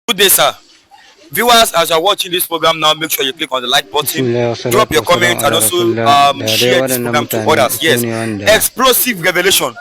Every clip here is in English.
Good day, sir. Viewers, as you're watching this program now, make sure you click on the like button, Bismillah, drop wassalatu your wassalamu comment, and ala also rasulillah. Da dai share this waɗannan program to mutane others. su Yes. ne wanda Explosive revelation.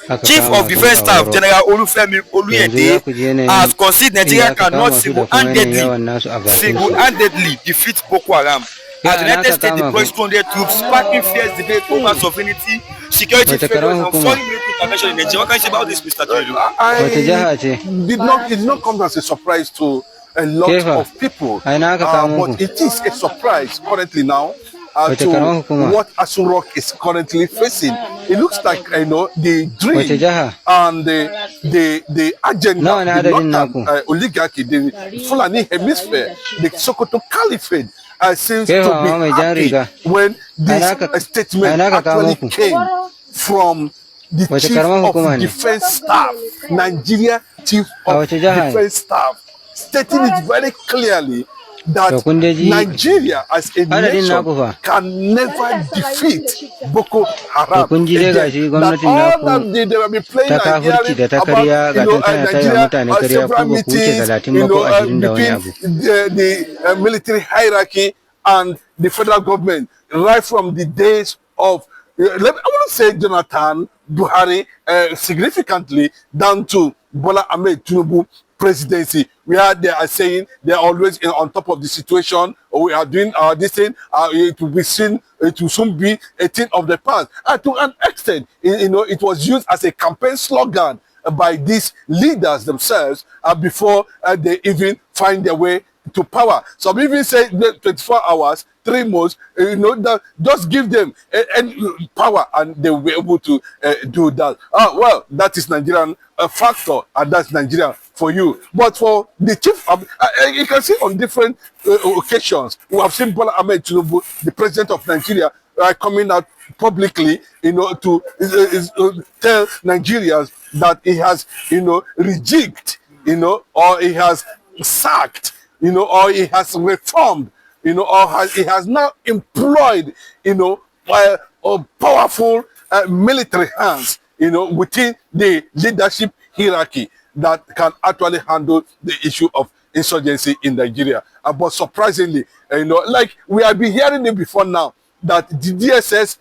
aka Chief of kama su Defense a Staff woro. General Olufemi To yanzu za Oluyede ku ji has yanayin conceded inda Nigeria aka cannot kama su da kuma yanayin single-handedly yawan nasu a bakin su. single-handedly defeat Boko Haram. As the Ya na United aka States kama deploys ku 200 troops, sparking fierce debate over sovereignty, security wace failures, karamar and hukuma, foreign military intervention in Nigeria. What can you say about this, Mr. Tinubu? wace I jiha ce, it did not come as a surprise to a lot kefa, of people, a ina aka kamo ku, but it is a surprise currently now wace to karamar hukuma, what Asurok is currently facing. It looks like the wace dream jiha, and the agenda nawa of ne the adadin northern naku, oligarchy, the Fulani hemisphere, the Sokoto Caliphate, seems kefa to be ma mai jan happy riga, when a this ina statement aka kamo actually ku, came from the wace chief karamar of hukuma ne, defense staff, Nigeria chief a of wace jiha ne, defense staff, stating it very clearly to that kun dai ji Nigeria as a adadin nation naku fa, can never defeat Boko to Haram kun ji dai again. gashi That gwamnatin all naku that they will be playing ta and kafurci hearing da ta about, karya ga tana taya Nigeria, mutane karya several ku ba ku wuce meetings, 30 ba ko 20 da wani between abu. the military hierarchy and the federal government, right from the days of, I want to say Jonathan Buhari, significantly down to Bola Ahmed Tinubu presidency, where they are saying they are always on top of the situation, or we are doing this thing, it will be seen, it will soon be a thing of the past. And to an extent, it was used as a campaign slogan by these leaders themselves before they even find their way to power. Some even say 24 hours, 3 months, that just give them power and they will be able to do that. Well, that is Nigerian factor, and that's Nigeria for you. But for the chief, you can see on different occasions, we have seen Bola Ahmed Tinubu, the president of Nigeria, coming out publicly, to tell Nigerians that he has, rejigged, or he has sacked, or he has reformed, or he has now employed, powerful military hands, within the leadership hierarchy that can actually handle the issue of insurgency in Nigeria. But surprisingly, like we have been hearing it before now, that the DSS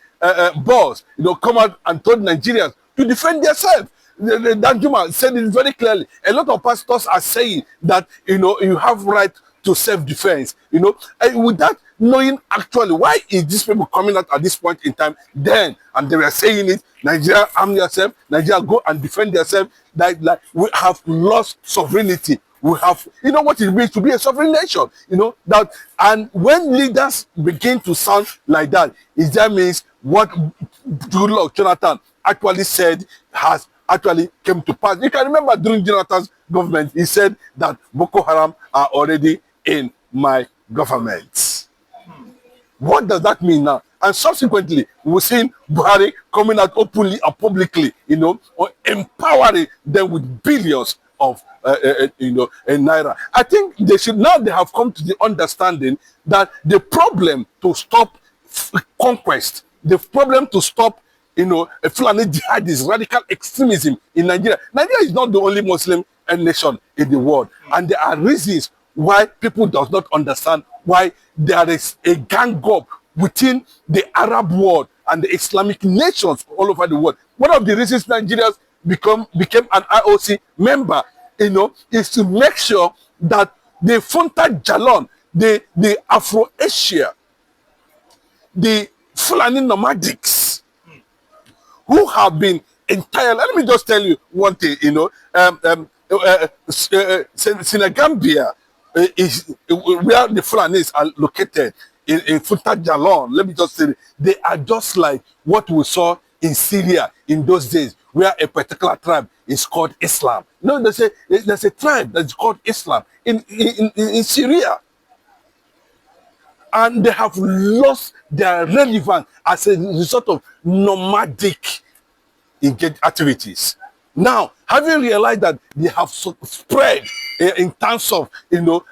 boss, come out and told Nigerians to defend themselves. Danjuma said it very clearly. A lot of pastors are saying that, you have right to self-defense, and without knowing actually why is these people coming out at this point in time then, and they were saying it, Nigeria arm yourself, Nigeria go and defend yourself, like we have lost sovereignty. We have, what it means to be a sovereign nation, that, and when leaders begin to sound like that, that means what Goodluck Jonathan actually said has actually came to pass. You can remember during Jonathan's government, he said that Boko Haram are already in my government. What does that mean now? And subsequently, we've seen Buhari coming out openly and publicly, or empowering them with billions of, naira. I think they have come to the understanding that the problem to stop conquest, the problem to stop, Fulani jihadist radical extremism in Nigeria. Nigeria is not the only Muslim nation in the world, and there are reasons why people does not understand why there is a gang up within the Arab world and the Islamic nations all over the world. One of the reasons Nigerians became an IOC member, is to make sure that the Funta Jalon, the Afro-Asia, the Fulani nomadics, who have been entirely, let me just tell you one thing, Senegambia is where the Fulanis are located in Funta Jalon. Let me just say, they are just like what we saw in Syria in those days, where a particular tribe is called Islam. No, there's a tribe that's called Islam in Syria. And they have lost their relevance as a result of nomadic activities. Now, having realized that they have spread in terms of,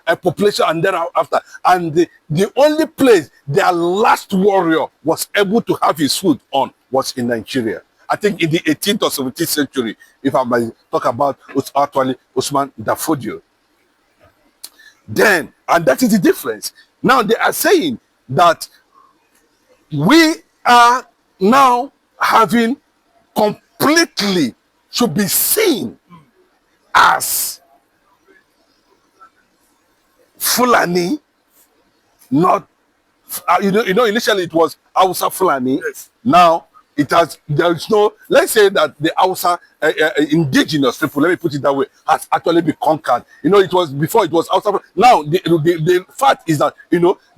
a population and thereafter, and the only place their last warrior was able to have his food on was in Nigeria. I think in the 18th or 17th century, if I might talk about actually Usman Dafodio. then, and that is the difference. Now they are saying that we are now having completely should be seen as Fulani, not initially it was Hausa Fulani. Yes. Now it has, there is no, let's say that the Hausa indigenous people, let me put it that way, has actually been conquered. It was before, it was Hausa. Now the fact is that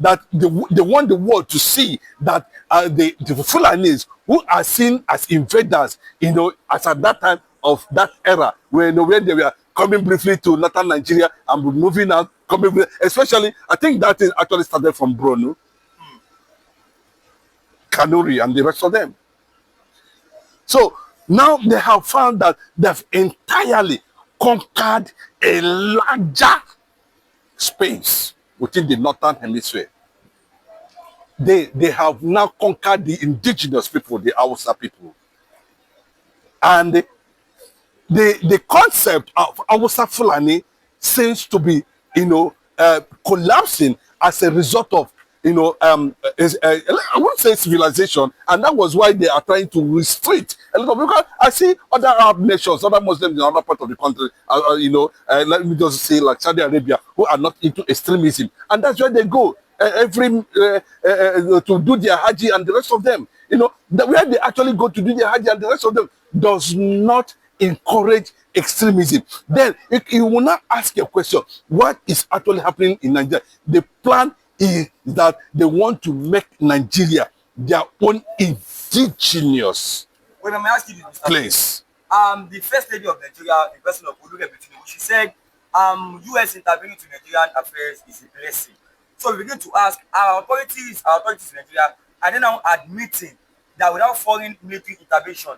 that they want the world to see that the Fulanis who are seen as invaders, as at that time of that era when they were coming briefly to northern Nigeria and moving out, especially I think that thing actually started from Bronu, Kanuri, and the rest of them. So now they have found that they've entirely conquered a larger space within the northern hemisphere. They have now conquered the indigenous people, the Hausa people. And the concept of Hausa Fulani seems to be, collapsing as a result of, I won't say civilization, and that was why they are trying to restrict a lot of, because I see other Arab nations, other Muslims in other parts of the country, let me just say like Saudi Arabia, who are not into extremism, and that's where they go to do their Haji and the rest of them. Where they actually go to do their Haji and the rest of them does not encourage extremism. Then you will not ask a question, what is actually happening in Nigeria? The plan is that they want to make Nigeria their own indigenous place. The first lady of Nigeria, the person of Tinubu, she said, U.S. intervening to Nigerian affairs is a blessing. So we begin to ask, our authorities in Nigeria are they now admitting that without foreign military intervention,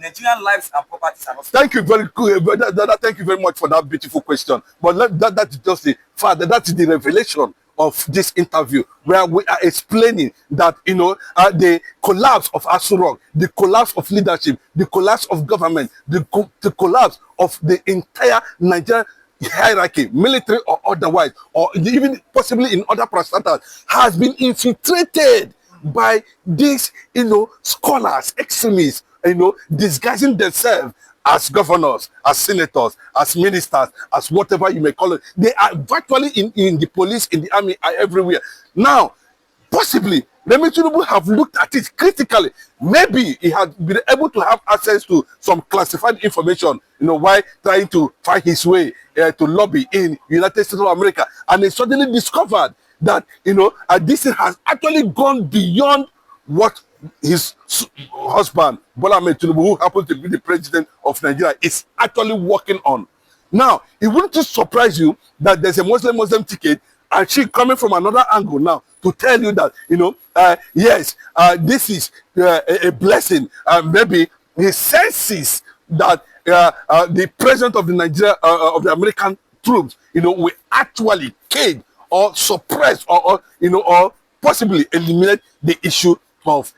Nigerian lives and properties are not. Thank you very thank you very much for that beautiful question. But that is just the fact that is the revelation of this interview, where we are explaining that the collapse of Asurok, the collapse of leadership, the collapse of government, the collapse of the entire Nigerian hierarchy, military or otherwise, or even possibly in other parastatals, has been infiltrated by these scholars, extremists, disguising themselves as governors, as senators, as ministers, as whatever you may call it. They are virtually in the police, in the army, are everywhere. Now, possibly, Tinubu have looked at it critically. Maybe he has been able to have access to some classified information, while trying to find his way to lobby in United States of America. And he suddenly discovered that, this has actually gone beyond what his husband, Bola Ahmed Tinubu, who happens to be the president of Nigeria, is actually working on. Now, it wouldn't just surprise you that there's a Muslim ticket, and she coming from another angle now to tell you that, yes, this is a blessing. Maybe he senses that the president of the Nigeria, of the American troops, will actually cage or suppress or possibly eliminate the issue of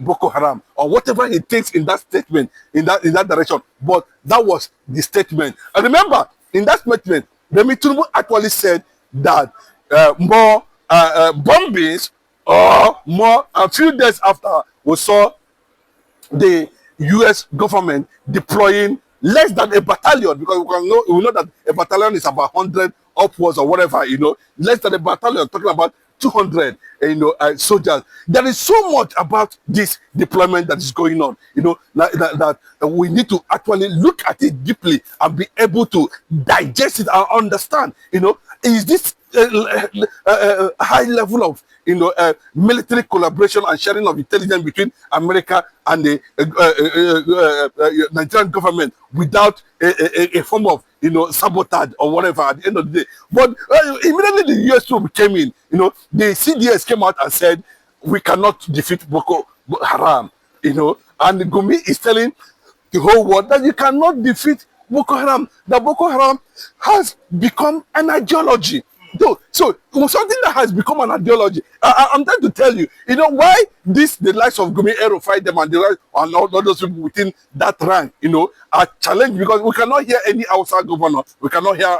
Boko Haram, or whatever he thinks in that statement, in that direction. But that was the statement. And remember, in that statement, Tinubu actually said that more bombings, or more, a few days after, we saw the U.S. government deploying less than a battalion, because we know that a battalion is about 100 upwards or whatever, less than a battalion, talking about 200 soldiers. There is so much about this deployment that is going on, that we need to actually look at it deeply and be able to digest it and understand, is this high level of military collaboration and sharing of intelligence between America and the Nigerian government without a form of sabotage or whatever at the end of the day. But immediately the US troops came in, the CDS came out and said we cannot defeat Boko Haram, and Gumi is telling the whole world that you cannot defeat Boko Haram, that Boko Haram has become an ideology. So something that has become an ideology. I'm trying to tell you, why the likes of Gumi Ero fight them and all those people within that rank, are challenged, because we cannot hear any Hausa governor, we cannot hear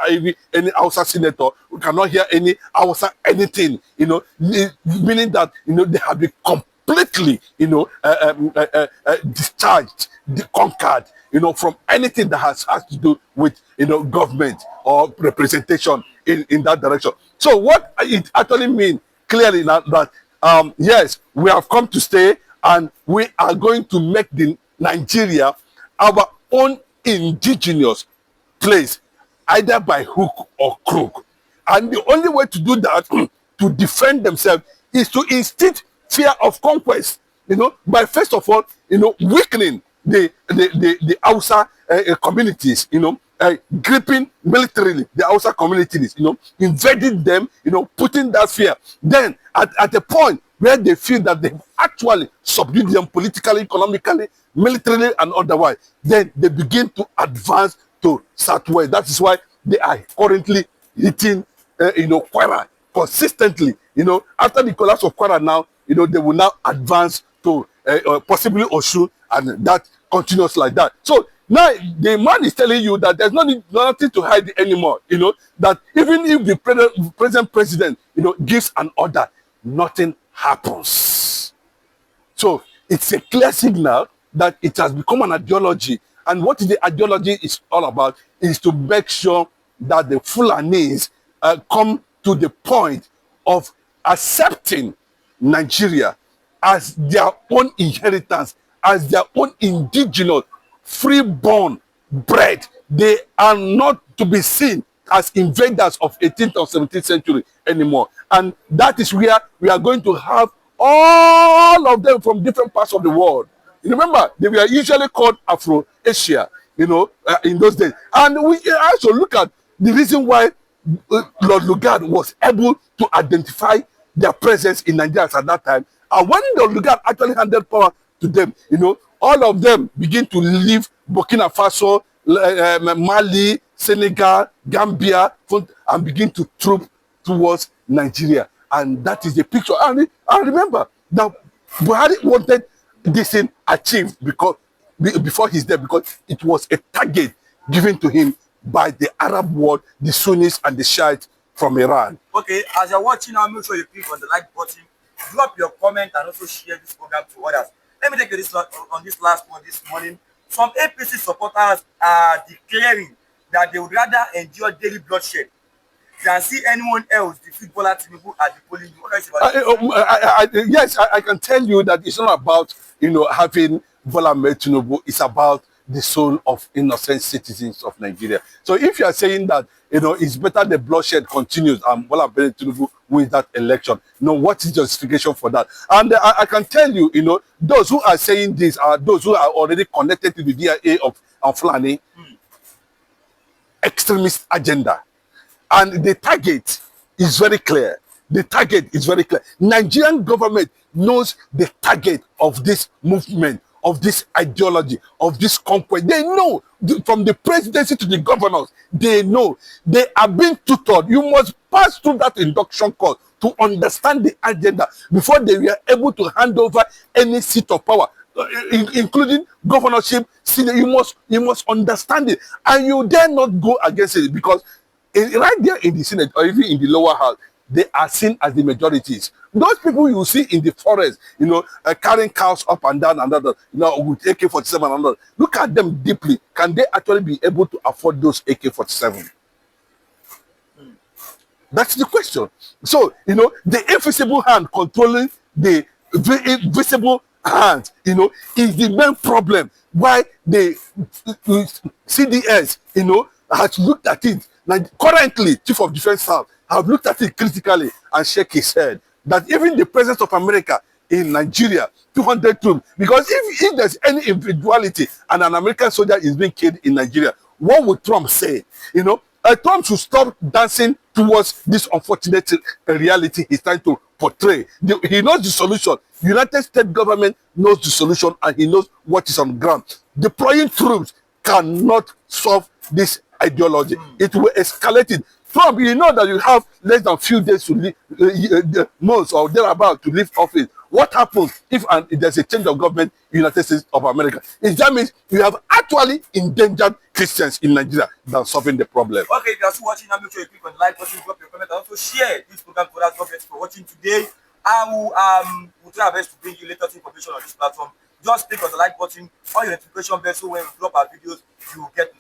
any Hausa senator, we cannot hear any Hausa anything, meaning that, they have been completely, discharged, conquered, from anything that has to do with, government or representation in that direction. So what it actually means clearly now that, yes, we have come to stay, and we are going to make the Nigeria our own indigenous place, either by hook or crook. And the only way to do that, to defend themselves, is to instill fear of conquest, by first of all, weakening the Hausa communities, gripping militarily the Hausa communities, invading them, putting that fear. Then at a point where they feel that they've actually subdued them politically, economically, militarily, and otherwise, then they begin to advance to southwest. That is why they are currently hitting, Kwara consistently. After the collapse of Kwara now, they will now advance to possibly Osun, and that continues like that. So now the man is telling you that there's nothing to hide anymore. That even if the present president, gives an order, nothing happens. So it's a clear signal that it has become an ideology. And what the ideology is all about is to make sure that the Fulanis come to the point of accepting Nigeria as their own inheritance, as their own indigenous, free-born bread. They are not to be seen as invaders of 18th or 17th century anymore. And that is where we are going to have all of them from different parts of the world. You remember, they were usually called Afro-Asia, in those days. And we also look at the reason why Lord Lugard was able to identify their presence in Nigeria at that time. And when Lord Lugard actually handed power to them, all of them begin to leave Burkina Faso, Mali, Senegal, Gambia, and begin to troop towards Nigeria. And that is the picture. And remember that Buhari wanted this thing achieved before his death, because it was a target given to him by the Arab world, the Sunnis and the Shiites from Iran. Okay, as you're watching now, make sure you click on the like button, drop your comment, and also share this program to others. Let me take you on this last one this morning. Some APC supporters are declaring that they would rather endure daily bloodshed than see anyone else defeat Bola Tinubu at the polling. What can you say about yes, I can tell you that it's not about having Bola Tinubu. It's about the soul of innocent citizens of Nigeria. So if you are saying that it's better the bloodshed continues and Bola Tinubu wins that election, what is justification for that? And I can tell you, those who are saying this are those who are already connected to the DIA of Fulani extremist agenda. And the target is very clear. The target is very clear. Nigerian government knows the target of this movement, of this ideology, of this conquest. They know, from the presidency to the governors, they know. They are being tutored. You must pass through that induction course to understand the agenda before they were able to hand over any seat of power, including governorship. You must understand it, and you dare not go against it, because right there in the Senate or even in the lower house, they are seen as the majorities. Those people you see in the forest, carrying cows up and down, with AK-47 and all. Look at them deeply. Can they actually be able to afford those AK-47? That's the question. So, the invisible hand controlling the visible hand, is the main problem. Why the CDS, has looked at it. Like currently, Chief of Defense Staff have looked at it critically and shake his head that even the presence of America in Nigeria, 200 troops, because if there's any individuality and an American soldier is being killed in Nigeria, what would Trump say? Trump should stop dancing towards this unfortunate reality he's trying to portray. He knows the solution. United States government knows the solution, and he knows what is on the ground. Deploying troops cannot solve this ideology. It will escalate it. Trump, you know that you have less than few days to leave, months or thereabout to leave office. What happens if there's a change of government in the United States of America? That means you have actually endangered Christians in Nigeria than solving the problem. Okay, if you are still watching now, make sure you click on the like button, drop your comment, and also share this program for others. God bless you for watching today. I will we'll try our best to bring you latest information on this platform. Just click on the like button on your notification bell so when we drop our videos, you will get